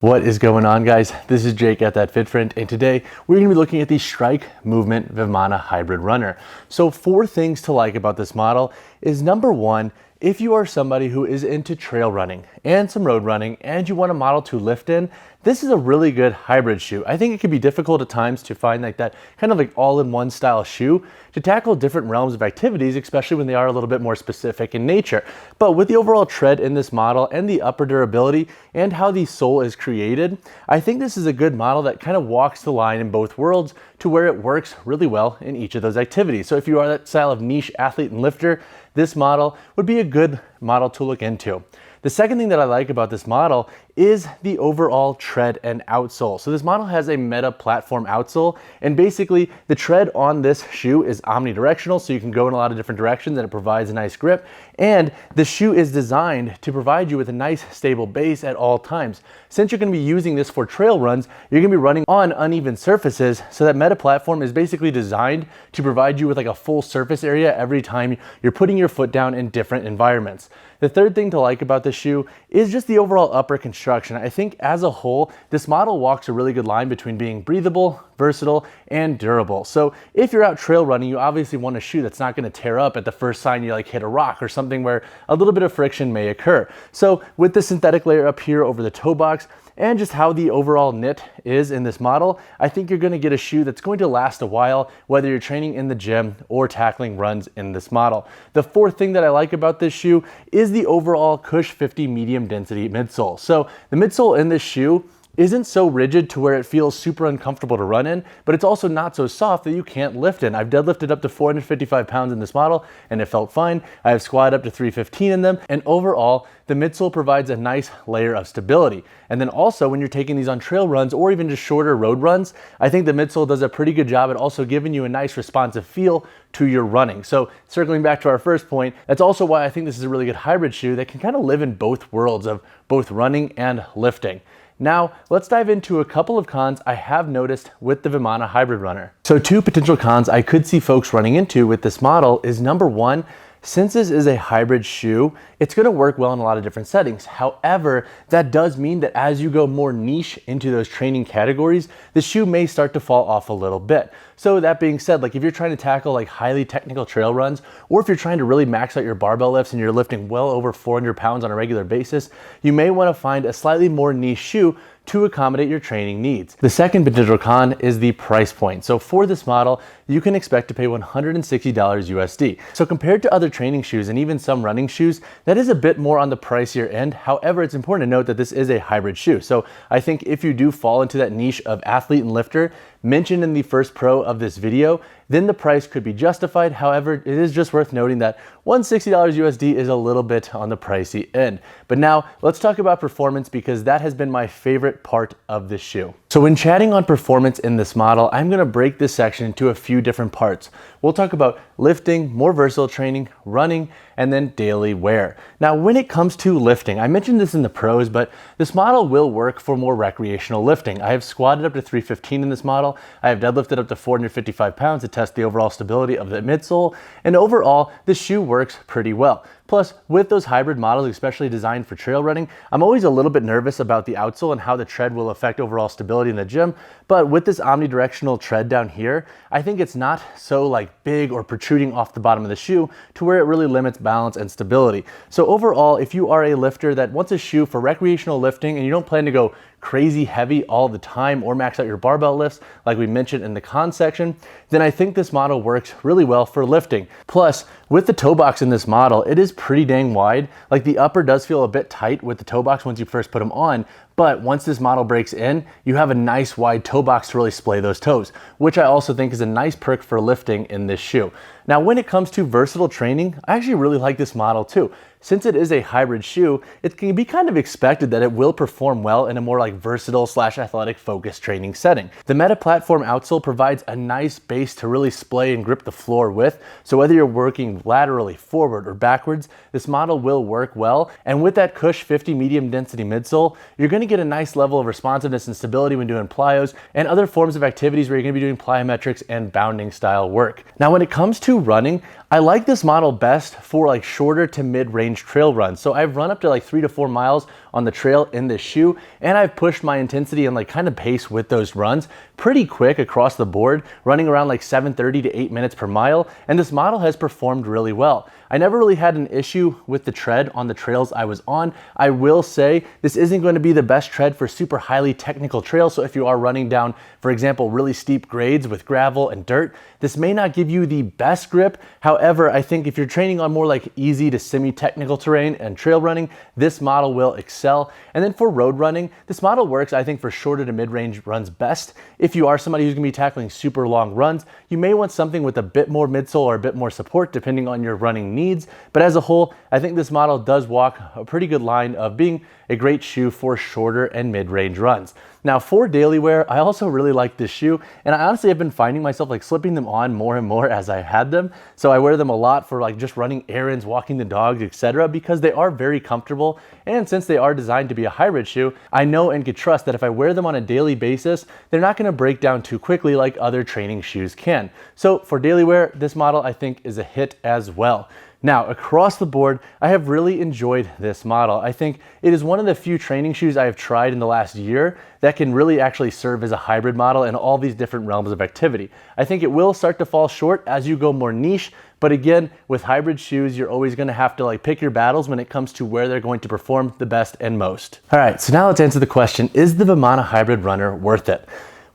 What is going on, guys? This is Jake at That Fit Friend, and today we're going to be looking at the Strike Movement Vimana Hybrid Runner. So 4 things to like about this model is number 1, if you are somebody who is into trail running and some road running and you want a model to lift in, this is a really good hybrid shoe. I think it can be difficult at times to find like that kind of like all-in-one style shoe to tackle different realms of activities, especially when they are a little bit more specific in nature. But with the overall tread in this model and the upper durability and how the sole is created, I think this is a good model that kind of walks the line in both worlds to where it works really well in each of those activities. So if you are that style of niche athlete and lifter, this model would be a good model to look into. The second thing that I like about this model is the overall tread and outsole. So this model has a meta platform outsole, and basically the tread on this shoe is omnidirectional, so you can go in a lot of different directions and it provides a nice grip. And the shoe is designed to provide you with a nice stable base at all times. Since you're going to be using this for trail runs, you're going to be running on uneven surfaces, so that meta platform is basically designed to provide you with like a full surface area every time you're putting your foot down in different environments. The third thing to like about this shoe is just the overall upper construction. I think as a whole, this model walks a really good line between being breathable, versatile, and durable. So if you're out trail running, you obviously want a shoe that's not going to tear up at the first sign you like hit a rock or something where a little bit of friction may occur. So with the synthetic layer up here over the toe box, and just how the overall knit is in this model, I think you're going to get a shoe that's going to last a while, whether you're training in the gym or tackling runs in this model. The fourth thing that I like about this shoe is the overall Cush 50 medium density midsole. So the midsole in this shoe isn't so rigid to where it feels super uncomfortable to run in, but it's also not so soft that you can't lift in. I've deadlifted up to 455 pounds in this model and it felt fine. I have squatted up to 315 in them, and overall, the midsole provides a nice layer of stability. And then also when you're taking these on trail runs or even just shorter road runs, I think the midsole does a pretty good job at also giving you a nice responsive feel to your running. So circling back to our first point, that's also why I think this is a really good hybrid shoe that can kind of live in both worlds of both running and lifting. Now, let's dive into a couple of cons I have noticed with the Vimana Hybrid Runner. So 2 potential cons I could see folks running into with this model is number 1, since this is a hybrid shoe, it's going to work well in a lot of different settings. However, that does mean that as you go more niche into those training categories, the shoe may start to fall off a little bit. So that being said, like if you're trying to tackle like highly technical trail runs, or if you're trying to really max out your barbell lifts and you're lifting well over 400 pounds on a regular basis, you may want to find a slightly more niche shoe to accommodate your training needs. The second potential con is the price point. So for this model, you can expect to pay $160 USD. So compared to other training shoes and even some running shoes, that is a bit more on the pricier end. However, it's important to note that this is a hybrid shoe. So I think if you do fall into that niche of athlete and lifter mentioned in the first pro of this video, then the price could be justified. However, it is just worth noting that $160 USD is a little bit on the pricey end. But now let's talk about performance, because that has been my favorite part of this shoe. So when chatting on performance in this model, I'm going to break this section into a few different parts. We'll talk about lifting, more versatile training, running, and then daily wear. Now, when it comes to lifting, I mentioned this in the pros, but this model will work for more recreational lifting. I have squatted up to 315 in this model. I have deadlifted up to 455 pounds to test the overall stability of the midsole, and overall, this shoe works pretty well. Plus, with those hybrid models, especially designed for trail running, I'm always a little bit nervous about the outsole and how the tread will affect overall stability in the gym. But with this omnidirectional tread down here, I think it's not so like big or protruding off the bottom of the shoe to where it really limits balance and stability. So overall, if you are a lifter that wants a shoe for recreational lifting and you don't plan to go crazy heavy all the time or max out your barbell lifts like we mentioned in the con section, then I think this model works really well for lifting. Plus, with the toe box in this model, it is pretty dang wide. Like the upper does feel a bit tight with the toe box once you first put them on, but once this model breaks in, you have a nice wide toe box to really splay those toes, which I also think is a nice perk for lifting in this shoe. Now, when it comes to versatile training, I actually really like this model too. Since it is a hybrid shoe, it can be kind of expected that it will perform well in a more like versatile / athletic focused training setting. The Meta Platform outsole provides a nice base to really splay and grip the floor with, so whether you're working laterally, forward, or backwards, this model will work well. And with that Cush 50 medium density midsole, you're going to get a nice level of responsiveness and stability when doing plyos and other forms of activities where you're going to be doing plyometrics and bounding style work. Now, when it comes to running, I like this model best for like shorter to mid-range trail runs. So I've run up to like 3 to 4 miles on the trail in this shoe, and I've pushed my intensity and like kind of pace with those runs pretty quick across the board, running around like 7:30 to 8 minutes per mile, and this model has performed really well. I never really had an issue with the tread on the trails I was on. I will say this isn't going to be the best tread for super highly technical trails, so if you are running down, for example, really steep grades with gravel and dirt, this may not give you the best grip. However, I think if you're training on more like easy to semi-technical terrain and trail running, this model will excel. And then for road running, this model works, I think, for shorter to mid-range runs best. If you are somebody who's gonna be tackling super long runs, you may want something with a bit more midsole or a bit more support depending on your running needs. But as a whole, I think this model does walk a pretty good line of being a great shoe for shorter and mid-range runs. Now for daily wear, I also really like this shoe, and I honestly have been finding myself like slipping them on more and more as I had them. So I wear them a lot for like just running errands, walking the dogs, etc., because they are very comfortable. And since they are designed to be a hybrid shoe, I know and can trust that if I wear them on a daily basis, they're not gonna break down too quickly like other training shoes can. So for daily wear, this model I think is a hit as well. Now, across the board, I have really enjoyed this model. I think it is one of the few training shoes I have tried in the last year that can really actually serve as a hybrid model in all these different realms of activity. I think it will start to fall short as you go more niche, but again, with hybrid shoes, you're always gonna have to like pick your battles when it comes to where they're going to perform the best and most. All right, so now let's answer the question, is the Vimana Hybrid Runner worth it?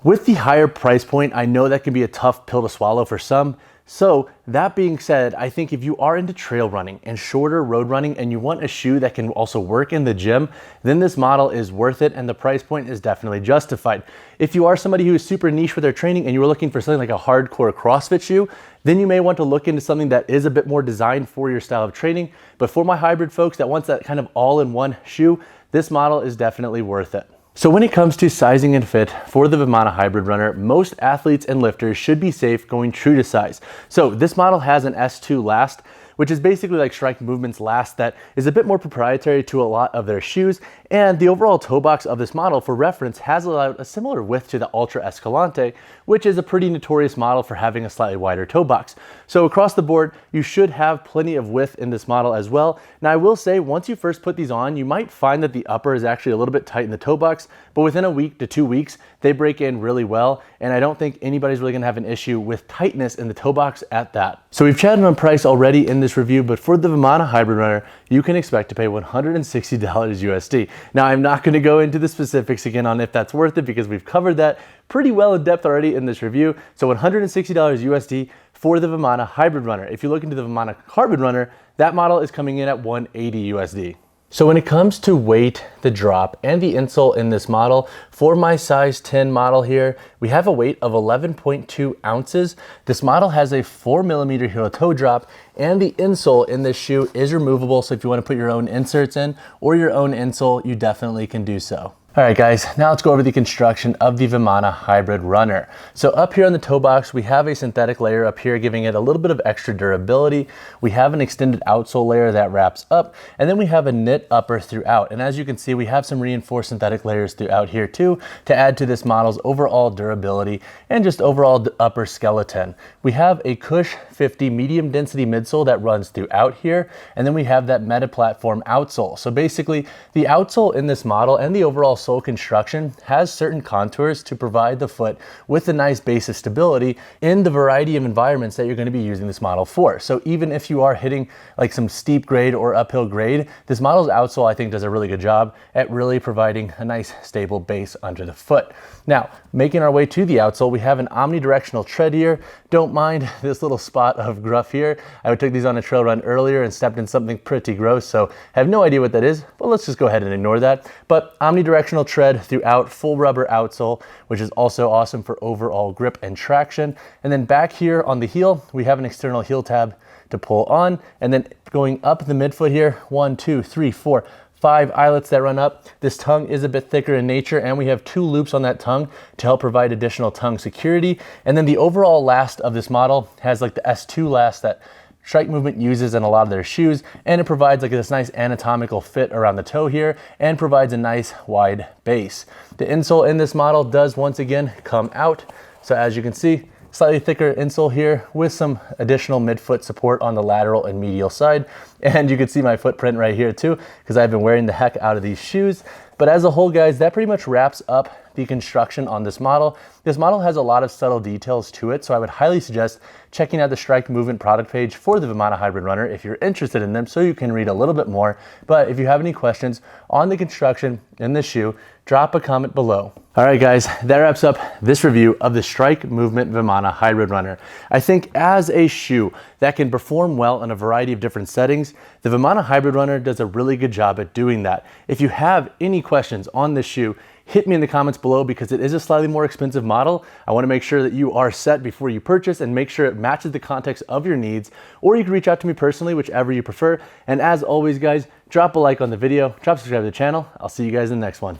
With the higher price point, I know that can be a tough pill to swallow for some. So that being said, I think if you are into trail running and shorter road running and you want a shoe that can also work in the gym, then this model is worth it and the price point is definitely justified. If you are somebody who is super niche with their training and you're looking for something like a hardcore CrossFit shoe, then you may want to look into something that is a bit more designed for your style of training. But for my hybrid folks that wants that kind of all-in-one shoe, this model is definitely worth it. So when it comes to sizing and fit for the Vimana Hybrid Runner, most athletes and lifters should be safe going true to size. So this model has an S2 last, which is basically like Strike Movement's last that is a bit more proprietary to a lot of their shoes. And the overall toe box of this model, for reference, has allowed a similar width to the Ultra Escalante, which is a pretty notorious model for having a slightly wider toe box. So across the board, you should have plenty of width in this model as well. Now I will say, once you first put these on, you might find that the upper is actually a little bit tight in the toe box, but within a week to 2 weeks, they break in really well. And I don't think anybody's really gonna have an issue with tightness in the toe box at that. So we've chatted on price already in this review, but for the Vimana Hybrid Runner, you can expect to pay $160 USD. Now, I'm not gonna go into the specifics again on if that's worth it because we've covered that pretty well in depth already in this review. So $160 USD for the Vimana Hybrid Runner. If you look into the Vimana Hybrid Runner, that model is coming in at $180 USD. So when it comes to weight, the drop, and the insole in this model, for my size 10 model here, we have a weight of 11.2 ounces. This model has a 4mm heel toe drop, and the insole in this shoe is removable. So if you want to put your own inserts in or your own insole, you definitely can do so. All right guys, now let's go over the construction of the Vimana Hybrid Runner. So up here on the toe box, we have a synthetic layer up here giving it a little bit of extra durability. We have an extended outsole layer that wraps up, and then we have a knit upper throughout. And as you can see, we have some reinforced synthetic layers throughout here too to add to this model's overall durability and just overall upper skeleton. We have a Cush 50 medium density midsole that runs throughout here, and then we have that Meta Platform outsole. So basically, the outsole in this model and the overall sole construction has certain contours to provide the foot with a nice base of stability in the variety of environments that you're going to be using this model for. So even if you are hitting like some steep grade or uphill grade, this model's outsole I think does a really good job at really providing a nice stable base under the foot. Now, making our way to the outsole, we have an omnidirectional tread here. Don't mind this little spot of gruff here. I took these on a trail run earlier and stepped in something pretty gross, so I have no idea what that is, but let's just go ahead and ignore that. But omnidirectional tread throughout, full rubber outsole, which is also awesome for overall grip and traction. And then back here on the heel, we have an external heel tab to pull on, and then going up the midfoot here, 1, 2, 3, 4, 5 eyelets that run up. This tongue is a bit thicker in nature, and we have 2 loops on that tongue to help provide additional tongue security. And then the overall last of this model has like the S2 last that Strike Movement uses in a lot of their shoes, and it provides like this nice anatomical fit around the toe here and provides a nice wide base. The insole in this model does once again come out. So as you can see, slightly thicker insole here with some additional midfoot support on the lateral and medial side. And you can see my footprint right here too, because I've been wearing the heck out of these shoes. But as a whole, guys, that pretty much wraps up the construction on this model. This model has a lot of subtle details to it, so I would highly suggest checking out the Strike Movement product page for the Vimana Hybrid Runner if you're interested in them, so you can read a little bit more. But if you have any questions on the construction in this shoe, drop a comment below. All right, guys, that wraps up this review of the Strike Movement Vimana Hybrid Runner. I think as a shoe that can perform well in a variety of different settings, the Vimana Hybrid Runner does a really good job at doing that. If you have any questions on this shoe, hit me in the comments below, because it is a slightly more expensive model. I want to make sure that you are set before you purchase and make sure it matches the context of your needs, or you can reach out to me personally, whichever you prefer. And as always, guys, drop a like on the video, subscribe to the channel. I'll see you guys in the next one.